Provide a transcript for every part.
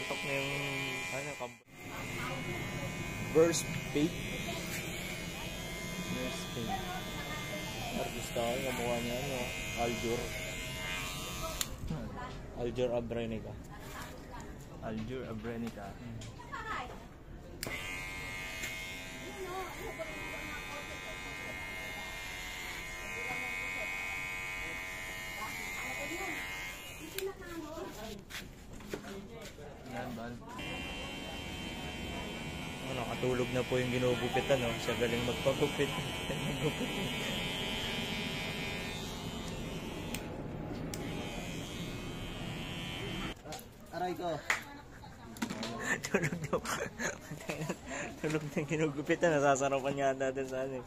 Antok na yung Burst Fade. Burst Fade. Artista ko, kamukha niya ano, Aljur. Aljur Abrenica. Aljur Abrenica. Yan ba? Nakatulog na po yung ginugupitan, no? Siya galing magpagupit. Aray ko. Tulog na. Tulog na yung ginugupitan. Nasasarapan nga natin sa ano.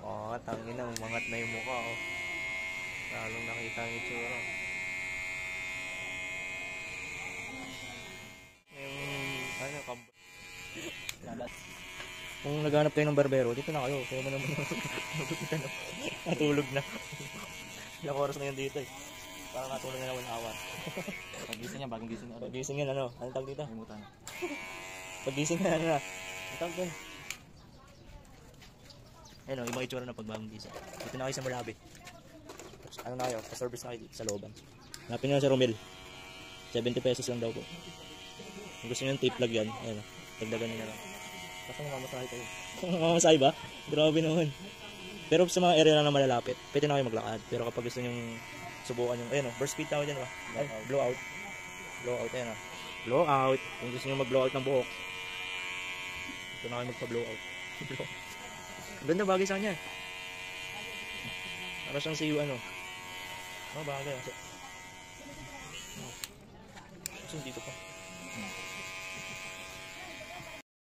Oo, tangin na. Umangat na yung mukha, oh. Lalong nakita ang itsura. Kung naghanap kayo ng barbero, dito na kayo. Kaya mo naman natulog na. Ilang oras na yun dito eh. Parang natulog na 1 hour. Pagising niya, bagong gising na. Pagising yan, ano? Anong tawag dito? Limutan. Pagising na, ano na? Anong tawag doon? Ayun o, ibang itsura na pag bagong gising. Dito na kayo sa Mulabi. Ano na kayo? Pa-service na kayo sa looban. Hanapin nyo na sa Romel. 70 pesos lang daw po. Kung gusto nyo yung tape plug yan, ayun o. Dagdagan nyo na lang. Basta mamasahe kayo. Mamasahe ba? Grabe naman. Pero sa mga area na malalapit, pwede na kayo maglakad. Pero kapag gusto nyo subukan yung, ayun o, burst speed tawag dyan ba? Ay, blowout. Blowout, ayun o. Blowout. Kung gusto nyo mag-blowout ng buhok, ito na kayo magpa-blowout. Ganda bagay sa kanya. Para siyang si ano. Bagay. Kasi dito pa.